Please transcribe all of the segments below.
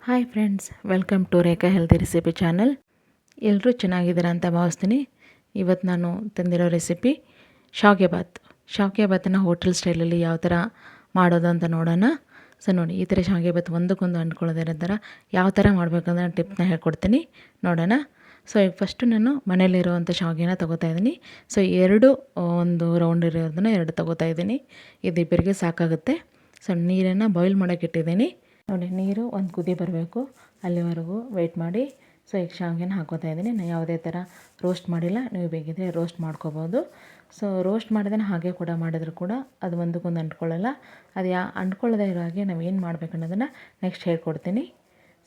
Hi friends, welcome to Rekha healthy recipe channel. ಎಲ್ಲರೂ ಚೆನ್ನಾಗಿದ್ದೀರಾ ಅಂತ ಭಾವಿಸ್ತೀನಿ. ಇವತ್ತು ನಾನು ತಂದಿರೋ ರೆಸಿಪಿ ಶಾವಿಗೆ ಬಾತ್. ಶಾವಿಗೆ ಬಾತನ್ನು ಹೋಟೆಲ್ ಸ್ಟೈಲಲ್ಲಿ ಯಾವ ಥರ ಮಾಡೋದು ಅಂತ ನೋಡೋಣ. ಸೊ ನೋಡಿ, ಈ ಥರ ಶಾವಿಗೆ ಬಾತ್ ಒಂದಕ್ಕೊಂದು ಅಂಟ್ಕೊಳ್ಳೋದಿರೋ ಥರ ಯಾವ ಥರ ಮಾಡಬೇಕಂದ್ರೆ ಟಿಪ್ನ ಹೇಳ್ಕೊಡ್ತೀನಿ, ನೋಡೋಣ. ಸೊ ಈಗ ಫಸ್ಟು ನಾನು ಮನೇಲಿರುವಂಥ ಶಾವಿಗೆನ ತೊಗೋತಾ ಇದ್ದೀನಿ. ಸೊ ಒಂದು ರೌಂಡ್ ಇರೋದನ್ನು 2 ತೊಗೋತಾ ಇದ್ದೀನಿ. ಇದಿಬ್ಬರಿಗೆ ಸಾಕಾಗುತ್ತೆ. ಸೊ ನೀರನ್ನು ಬಾಯ್ಲ್ ಮಾಡೋಕ್ಕೆ ಇಟ್ಟಿದ್ದೀನಿ. ನೋಡಿ, ನೀರು ಒಂದು ಕುದಿ ಬರಬೇಕು, ಅಲ್ಲಿವರೆಗೂ ವೆಯ್ಟ್ ಮಾಡಿ. ಸೊ ಈಗ ಶಾವಿಗೆನ ಹಾಕೋತಾ ಇದ್ದೀನಿ. ನಾನು ಯಾವುದೇ ಥರ ರೋಸ್ಟ್ ಮಾಡಿಲ್ಲ, ನೀವು ಬೇಕಿದ್ರೆ ರೋಸ್ಟ್ ಮಾಡ್ಕೋಬೋದು. ಸೊ ರೋಸ್ಟ್ ಮಾಡಿದ್ರೆ ಹಾಗೆ ಕೂಡ ಮಾಡಿದ್ರು ಕೂಡ ಅದು ಒಂದಕ್ಕೊಂದು ಅಂಟ್ಕೊಳ್ಳಲ್ಲ. ಅದು ಅಂಟ್ಕೊಳ್ಳದೇ ಇರೋ ಹಾಗೆ ನಾವು ಏನು ಮಾಡಬೇಕು ಅನ್ನೋದನ್ನು ನೆಕ್ಸ್ಟ್ ಹೇಳ್ಕೊಡ್ತೀನಿ.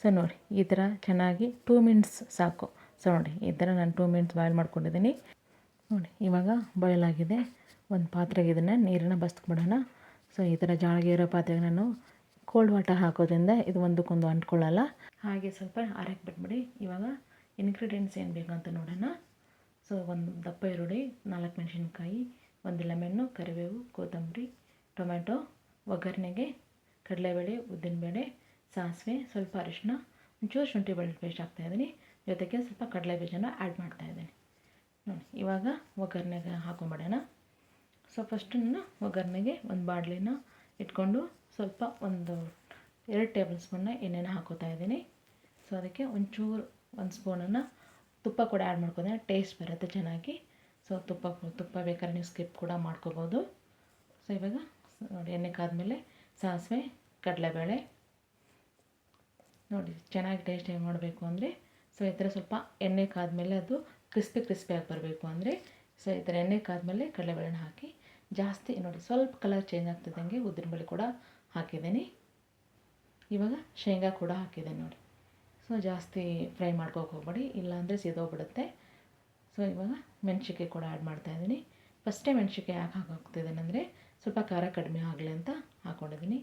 ಸೊ ನೋಡಿ, ಈ ಥರ ಚೆನ್ನಾಗಿ 2 ಮಿನಿಟ್ಸ್ ಸಾಕು. ಸೊ ನೋಡಿ, ಈ ಥರ ನಾನು 2 ಮಿನಿಟ್ಸ್ ಬಾಯ್ಲ್ ಮಾಡ್ಕೊಂಡಿದ್ದೀನಿ. ನೋಡಿ, ಇವಾಗ ಬಾಯ್ಲ್ ಆಗಿದೆ. ಒಂದು ಪಾತ್ರೆಗೆ ಇದನ್ನು ನೀರನ್ನು ಬಸ್ಬಿಡೋಣ. ಸೊ ಈ ಥರ ಜಾಳಿಗೆ ಇರೋ ಪಾತ್ರೆಗೆ ನಾನು ಕೋಲ್ಡ್ ವಾಟರ್ ಹಾಕೋದ್ರಿಂದ ಇದು ಒಂದಕ್ಕೊಂದು ಅಂಟ್ಕೊಳ್ಳಲ್ಲ. ಹಾಗೆ ಸ್ವಲ್ಪ ಆರಕ್ಕೆ ಬಿಟ್ಬಿಡಿ. ಇವಾಗ ಇಂಗ್ರೀಡಿಯೆಂಟ್ಸ್ ಏನು ಬೇಕು ಅಂತ ನೋಡೋಣ. ಸೊ ಒಂದು ದಪ್ಪ ಈರುಳ್ಳಿ, 4 ಮೆಣಸಿನ್ಕಾಯಿ, 1 ಲೆಮನ್ನು, ಕರಿಬೇವು, ಕೊತ್ತಂಬರಿ, ಟೊಮೆಟೊ, ಒಗ್ಗರಣೆಗೆ ಕಡಲೆಬೇಳೆ, ಉದ್ದಿನಬೇಳೆ, ಸಾಸಿವೆ, ಸ್ವಲ್ಪ ಅರಿಶಿನ, ಒಂಚೂರು ಶುಂಠಿ ಬೆಳ್ಳುಳ್ಳಿ ಪೇಸ್ಟ್ ಹಾಕ್ತಾಯಿದ್ದೀನಿ. ಜೊತೆಗೆ ಸ್ವಲ್ಪ ಕಡಲೆ ಬೀಜನ ಆ್ಯಡ್ ಮಾಡ್ತಾಯಿದ್ದೀನಿ. ನೋಡಿ, ಇವಾಗ ಒಗ್ಗರಣೆಗೆ ಹಾಕೊಂಬಿಡೋಣ. ಸೊ ಫಸ್ಟು ನಾನು ಒಗ್ಗರಣೆಗೆ ಒಂದು ಬಾಣಲಿನ ಇಟ್ಕೊಂಡು ಸ್ವಲ್ಪ ಒಂದು 2 ಟೇಬಲ್ ಸ್ಪೂನ್ನ ಎಣ್ಣೆನ ಹಾಕೋತಾ ಇದ್ದೀನಿ. ಸೊ ಅದಕ್ಕೆ ಒಂದು ಸ್ಪೂನನ್ನು ತುಪ್ಪ ಕೂಡ ಆ್ಯಡ್ ಮಾಡ್ಕೊತೀನಿ, ಟೇಸ್ಟ್ ಬರುತ್ತೆ ಚೆನ್ನಾಗಿ. ಸೊ ತುಪ್ಪ ಬೇಕಾದ್ರೆ ನೀವು ಸ್ಕಿಪ್ ಕೂಡ ಮಾಡ್ಕೋಬೋದು. ಸೊ ಇವಾಗ ನೋಡಿ, ಎಣ್ಣೆ ಕಾದ್ಮೇಲೆ ಸಾಸಿವೆ, ಕಡಲೆಬೇಳೆ. ನೋಡಿ, ಚೆನ್ನಾಗಿ ಟೇಸ್ಟಿಯಾಗಿ ಮಾಡಬೇಕು ಅಂದರೆ ಸೊ ಈ ಥರ ಸ್ವಲ್ಪ ಎಣ್ಣೆ ಕಾದ್ಮೇಲೆ ಅದು ಕ್ರಿಸ್ಪಿಯಾಗಿ ಬರಬೇಕು ಅಂದರೆ ಸೊ ಈ ಥರ ಎಣ್ಣೆ ಕಾದ್ಮೇಲೆ ಕಡಲೆಬೇಳೆನ ಹಾಕಿ ಜಾಸ್ತಿ ನೋಡಿ, ಸ್ವಲ್ಪ ಕಲರ್ ಚೇಂಜ್ ಆಗ್ತಿದ್ದಂಗೆ ಉದ್ದಿನಬೇಳೆ ಕೂಡ ಹಾಕಿದ್ದೀನಿ. ಇವಾಗ ಶೇಂಗಾ ಕೂಡ ಹಾಕಿದೆ ನೋಡಿ. ಸೊ ಜಾಸ್ತಿ ಫ್ರೈ ಮಾಡ್ಕೋಕೆ ಹೋಗ್ಬೇಡಿ, ಇಲ್ಲಾಂದರೆ ಸಿದೋಗ್ಬಿಡುತ್ತೆ. ಸೊ ಇವಾಗ ಮೆಣಸಿನ್ಕಾಯಿ ಕೂಡ ಆ್ಯಡ್ ಮಾಡ್ತಾಯಿದ್ದೀನಿ. ಫಸ್ಟೇ ಮೆಣಸಿನ್ಕಾಯಿ ಯಾಕೆ ಹಾಕೋಗ್ತಿದ್ದೀನಿ ಅಂದರೆ ಸ್ವಲ್ಪ ಖಾರ ಕಡಿಮೆ ಆಗಲಿ ಅಂತ ಹಾಕ್ಕೊಂಡಿದ್ದೀನಿ.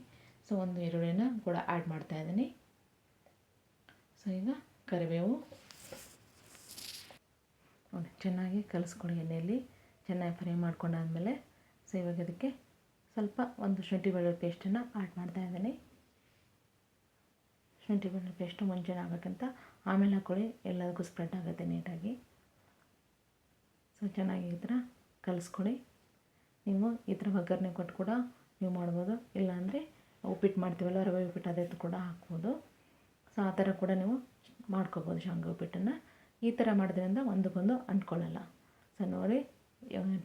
ಸೊ ಒಂದು ಈರುಳ್ಳಿನ ಕೂಡ ಆ್ಯಡ್ ಮಾಡ್ತಾಯಿದ್ದೀನಿ. ಸೊ ಈಗ ಕರಿಬೇವು ನೋಡಿ, ಚೆನ್ನಾಗಿ ಕಲಿಸ್ಕೊಳ್ಳಿ ಎಣ್ಣೆಯಲ್ಲಿ. ಚೆನ್ನಾಗಿ ಫ್ರೈ ಮಾಡ್ಕೊಂಡಾದಮೇಲೆ ಸೊ ಇವಾಗ ಅದಕ್ಕೆ ಸ್ವಲ್ಪ ಒಂದು ಶುಂಠಿ ಬೆಳ್ಳುಳ್ಳಿ ಪೇಸ್ಟನ್ನು ಆ್ಯಡ್ ಮಾಡ್ತಾಯಿದ್ದೀನಿ. ಶುಂಠಿ ಬೆಳ್ಳುಳ್ಳಿ ಪೇಸ್ಟು ಮುಂಚೆನೇ ಆಗಬೇಕಂತ, ಆಮೇಲೆ ಹಾಕ್ಕೊಳ್ಳಿ, ಎಲ್ಲದಕ್ಕೂ ಸ್ಪ್ರೆಡ್ ಆಗುತ್ತೆ ನೀಟಾಗಿ. ಸೊ ಚೆನ್ನಾಗಿ ಈ ಥರ ಕಲಿಸ್ಕೊಳ್ಳಿ. ನೀವು ಈ ಥರ ಒಗ್ಗರಣೆ ಕೊಟ್ಟು ಕೂಡ ನೀವು ಮಾಡ್ಬೋದು, ಇಲ್ಲಾಂದರೆ ಉಪ್ಪಿಟ್ಟು ಮಾಡ್ತೀವಲ್ಲ, ರವೆ ಉಪ್ಪಿಟ್ಟು ಅದೇ ಕೂಡ ಹಾಕ್ಬೋದು. ಸೊ ಆ ಥರ ಕೂಡ ನೀವು ಮಾಡ್ಕೋಬೋದು ಶಾವಿಗೆ ಉಪ್ಪಿಟ್ಟನ್ನು. ಈ ಥರ ಮಾಡೋದ್ರಿಂದ ಒಂದಕ್ಕೊಂದು ಅಂಟ್ಕೊಳ್ಳಲ್ಲ. ಸೊ ನೋಡಿ,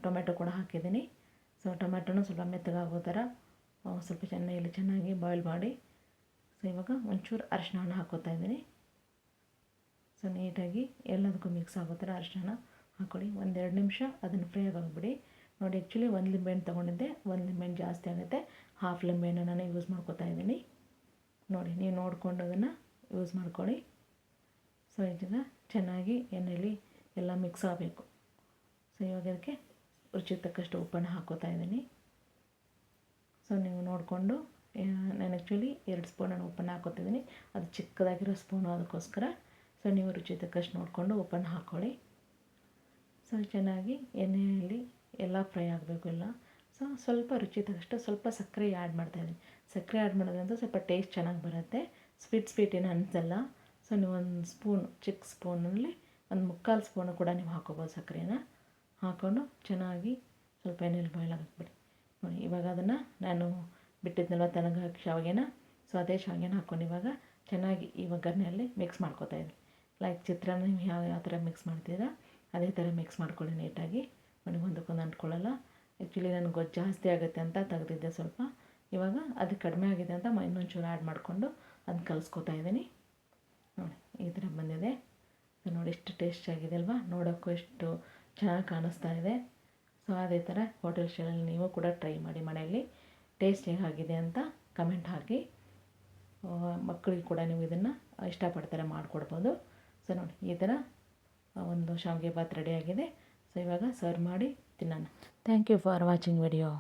ಟೊಮೆಟೊ ಕೂಡ ಹಾಕಿದ್ದೀನಿ. ಸೊ ಟೊಮೆಟೊನೂ ಸ್ವಲ್ಪ ಮೆತ್ತಗಾಗೋ ಥರ ಸ್ವಲ್ಪ ಚೆನ್ನಾಗಿ ಬಾಯ್ಲ್ ಮಾಡಿ. ಸೊ ಇವಾಗ ಒಂಚೂರು ಅರಿಶಿನ ಹಾಕ್ಕೋತಾ ಇದ್ದೀನಿ. ಸೊ ನೀಟಾಗಿ ಎಲ್ಲದಕ್ಕೂ ಮಿಕ್ಸ್ ಆಗೋ ಥರ ಅರಿಶಿನ ಹಾಕ್ಕೊಳ್ಳಿ. 1-2 ನಿಮಿಷ ಅದನ್ನು ಫ್ರೈ ಆಗೋಗ್ಬಿಡಿ. ನೋಡಿ, ಆ್ಯಕ್ಚುಲಿ 1 ಲಿಂಬೆಹಣ್ಣು ತೊಗೊಂಡಿದ್ದೆ, 1 ಲಿಂಬೆಹಣ್ಣು ಜಾಸ್ತಿ ಆಗುತ್ತೆ, 1/2 ಲಿಂಬೆಹಣ್ಣು ನಾನು ಯೂಸ್ ಮಾಡ್ಕೋತಾ ಇದ್ದೀನಿ. ನೋಡಿ, ನೀವು ನೋಡಿಕೊಂಡು ಅದನ್ನು ಯೂಸ್ ಮಾಡ್ಕೊಳ್ಳಿ. ಸೊ ಇದನ್ನು ಚೆನ್ನಾಗಿ ಎಣ್ಣೆಯಲ್ಲಿ ಎಲ್ಲ ಮಿಕ್ಸ್ ಆಗಬೇಕು. ಸೊ ಇವಾಗ ಅದಕ್ಕೆ ರುಚಿಗೆ ತಕ್ಕಷ್ಟು ಉಪ್ಪನ್ನು ಹಾಕ್ಕೋತಾ ಇದ್ದೀನಿ. ಸೊ ನೀವು ನೋಡಿಕೊಂಡು, ನಾನು ಆ್ಯಕ್ಚುಲಿ 2 ಸ್ಪೂನ್ ಉಪ್ಪನ್ನು ಹಾಕ್ಕೋತಿದ್ದೀನಿ, ಅದು ಚಿಕ್ಕದಾಗಿರೋ ಸ್ಪೂನು, ಅದಕ್ಕೋಸ್ಕರ. ಸೊ ನೀವು ರುಚಿ ತಕ್ಕಷ್ಟು ನೋಡಿಕೊಂಡು ಉಪ್ಪನ್ನು ಹಾಕ್ಕೊಳ್ಳಿ. ಸೊ ಚೆನ್ನಾಗಿ ಎಣ್ಣೆಯಲ್ಲಿ ಎಲ್ಲ ಫ್ರೈ ಆಗಬೇಕು ಎಲ್ಲ. ಸೊ ಸ್ವಲ್ಪ ರುಚಿ ತಕ್ಕಷ್ಟು ಸ್ವಲ್ಪ ಸಕ್ಕರೆ ಆ್ಯಡ್ ಮಾಡ್ತಾಯಿದ್ದೀನಿ. ಸಕ್ಕರೆ ಆ್ಯಡ್ ಮಾಡೋದ್ರಿಂದ ಸ್ವಲ್ಪ ಟೇಸ್ಟ್ ಚೆನ್ನಾಗಿ ಬರುತ್ತೆ, ಸ್ವೀಟ್ ಏನು ಅನಿಸಲ್ಲ. ಸೊ ನೀವು ಒಂದು ಸ್ಪೂನು, ಚಿಕ್ಕ ಸ್ಪೂನಲ್ಲಿ 1/4 ಸ್ಪೂನು ಕೂಡ ನೀವು ಹಾಕ್ಕೋಬೋದು ಸಕ್ಕರೆನ. ಹಾಕ್ಕೊಂಡು ಚೆನ್ನಾಗಿ ಸ್ವಲ್ಪ ಎಣ್ಣೆಲಿ ಬಾಯ್ಲ್ ಹಾಕಿಬಿಡಿ. ನೋಡಿ, ಇವಾಗ ಅದನ್ನು ನಾನು ಬಿಟ್ಟಿದ್ನಲ್ವ ತನಗೆ ಶಾವಿಗೆನ, ಸೊ ಅದೇ ಶಾವಿಗೆನ ಹಾಕ್ಕೊಂಡು ಇವಾಗ ಚೆನ್ನಾಗಿ ಈ ಒಗ್ಗರಣೆಯಲ್ಲಿ ಮಿಕ್ಸ್ ಮಾಡ್ಕೋತಾ ಇದ್ದೀನಿ. ಲೈಕ್ ಚಿತ್ರಾನ್ನ ನೀವು ಯಾವ ಥರ ಮಿಕ್ಸ್ ಮಾಡ್ತೀರಾ ಅದೇ ಥರ ಮಿಕ್ಸ್ ಮಾಡ್ಕೊಳ್ಳಿ ನೀಟಾಗಿ. ನೋಡಿ, ಒಂದಕ್ಕೊಂದು ಅಂಟ್ಕೊಳ್ಳಲ್ಲ. ಆ್ಯಕ್ಚುಲಿ ನನಗೆ ಗೊಜ್ಜು ಜಾಸ್ತಿ ಆಗುತ್ತೆ ಅಂತ ತೆಗೆದಿದ್ದೆ ಸ್ವಲ್ಪ. ಇವಾಗ ಅದು ಕಡಿಮೆ ಆಗಿದೆ ಅಂತ ಇನ್ನೊಂಚೂರು ಆ್ಯಡ್ ಮಾಡಿಕೊಂಡು ಅದನ್ನ ಕಲಿಸ್ಕೊತಾ ಇದ್ದೀನಿ. ನೋಡಿ, ಈ ಥರ ಬಂದಿದೆ. ಸೊ ನೋಡಿ, ಎಷ್ಟು ಟೇಸ್ಟ್ ಆಗಿದೆ ಅಲ್ವಾ, ನೋಡೋಕ್ಕೂ ಎಷ್ಟು ಚೆನ್ನಾಗಿ ಕಾಣಿಸ್ತಾ ಇದೆ. ಸೊ ಅದೇ ಥರ ಹೋಟೆಲ್ ಸ್ಟೈಲಲ್ಲಿ ನೀವು ಕೂಡ ಟ್ರೈ ಮಾಡಿ ಮನೆಯಲ್ಲಿ. ಟೇಸ್ಟ್ ಹೇಗಾಗಿದೆ ಅಂತ ಕಮೆಂಟ್ ಹಾಕಿ. ಮಕ್ಕಳಿಗೆ ಕೂಡ ನೀವು ಇದನ್ನು ಇಷ್ಟಪಡ್ತಾರೆ ಮಾಡಿಕೊಡ್ಬೋದು. ಸೊ ನೋಡಿ, ಈ ಥರ ಒಂದು ಶಾವಿಗೆ ಬಾತ್ ರೆಡಿಯಾಗಿದೆ. ಸೊ ಇವಾಗ ಸರ್ವ್ ಮಾಡಿ ತಿನ್ನೋಣ. Thank you for watching video.